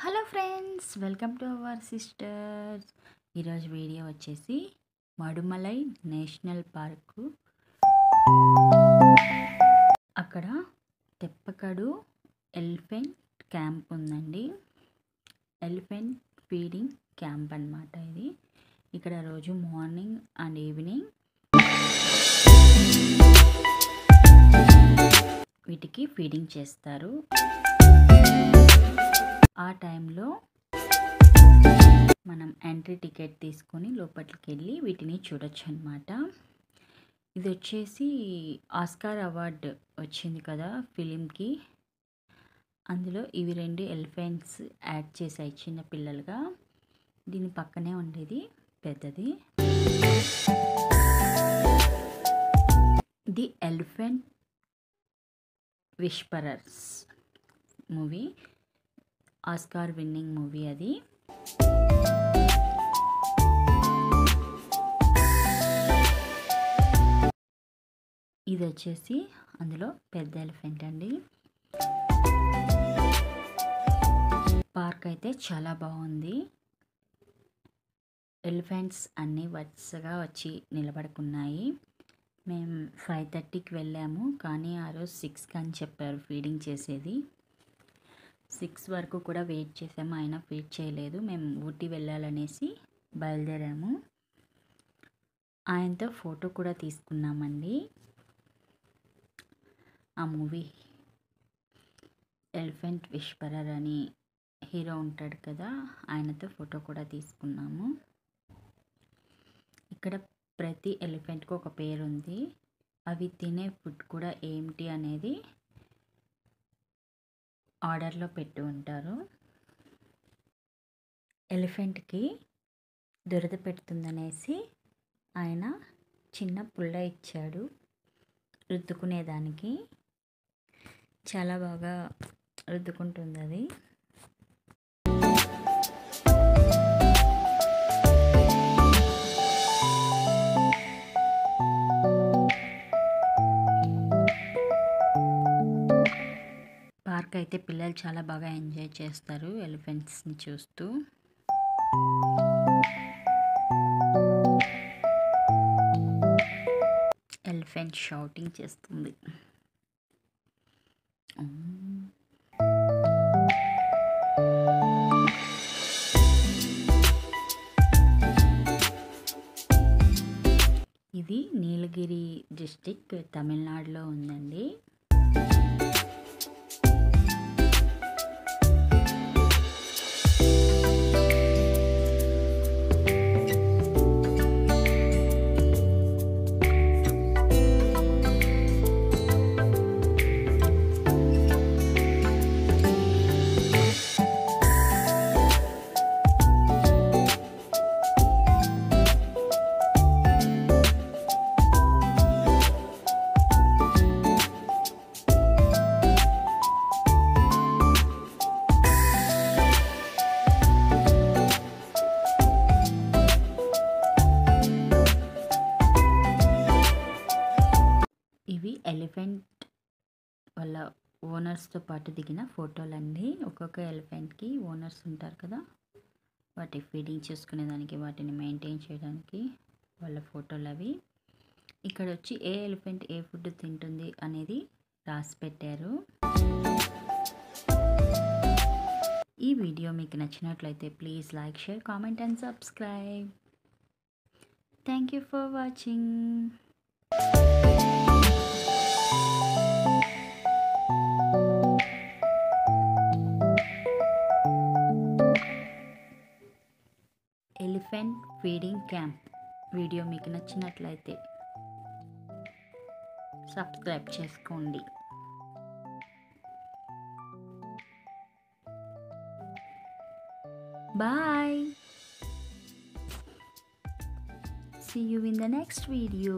Hello friends, welcome to our sisters. ఈరోజు video వచ్చేసి మడుమలై national park. అక్కడ తెప్పకడు ఎలిఫెంట్ క్యాంప్ ఉందండి. ఎలిఫెంట్ ఫీడింగ్ క్యాంప్ అన్నమాట ఇది. ఇక్కడ రోజు మార్నింగ్ అండ్ ఈవినింగ్ వీటికి ఫీడింగ్ చేస్తారు. ఆ టైంలో మనం ఎంట్రీ టికెట్ తీసుకొని లోపలికి వెళ్ళి వీటిని చూడొచ్చు అన్నమాట. ఇది వచ్చేసి ఆస్కార్ అవార్డు వచ్చింది కదా ఫిలింకి. అందులో ఇవి 2 ఎలిఫెంట్స్ యాడ్ చేశాయి చిన్న పిల్లలుగా. దీని పక్కనే ఉండేది పెద్దది. The elephant whisperers movie, Oscar winning movie అది. ఇది వచ్చేసి అందులో పెద్ద ఎలిఫెంట్ అండి. పార్క్ అయితే చాలా బాగుంది. ఎలిఫెంట్స్ అన్నీ వరుసగా వచ్చి నిలబడుకున్నాయి. మేము 5:30కి వెళ్ళాము, కానీ ఆ రోజు 6కి అని చెప్పారు ఫీడింగ్ చేసేది. 6 వరకు కూడా వెయిట్ చేసాము, అయినా ఫీడ్ చేయలేదు. మేము ఊటీ వెళ్ళాలనేసి బయలుదేరాము. ఆయనతో ఫోటో కూడా తీసుకున్నామండి. ఆ మూవీ ఎలిఫెంట్ విస్పరర్ అని హీరో ఉంటాడు కదా, ఆయనతో ఫోటో కూడా తీసుకున్నాము. ఇక్కడ ప్రతి ఎలిఫెంట్కి ఒక పేరు ఉంది. అవి తినే ఫుడ్ కూడా ఏమిటి అనేది ఆర్డర్లో పెట్టి ఉంటారు. ఎలిఫెంట్కి దురద పెడుతుందనేసి ఆయన చిన్న పుల్ల ఇచ్చాడు రుద్దుకునేదానికి. చాలా బాగా రుద్దుకుంటుంది అది. పార్క్ అయితే పిల్లలు చాలా బాగా ఎంజాయ్ చేస్తారు ఎలిఫెంట్స్ని చూస్తూ. ఎలిఫెంట్ షౌటింగ్ చేస్తుంది. ఇది నీలగిరి డిస్ట్రిక్ట్, తమిళనాడులో ఉందండి. ఇవి ఎలిఫెంట్ వాళ్ళ ఓనర్స్తో పాటు దిగిన ఫోటోలండి. ఒక్కొక్క ఎలిఫెంట్కి ఓనర్స్ ఉంటారు కదా, వాటి ఫీడింగ్ చేసుకునేదానికి, వాటిని మెయింటైన్ చేయడానికి వాళ్ళ ఫోటోలు అవి. ఇక్కడ వచ్చి ఏ ఎలిఫెంట్ ఏ ఫుడ్ తింటుంది అనేది రాసి పెట్టారు. ఈ వీడియో మీకు నచ్చినట్లయితే please like, share, comment and subscribe. Thank you for watching. Elephant feeding camp video మీకు నచ్చినట్లయితే సబ్స్క్రైబ్ చేసుకోండి. Bye. See you in the next video.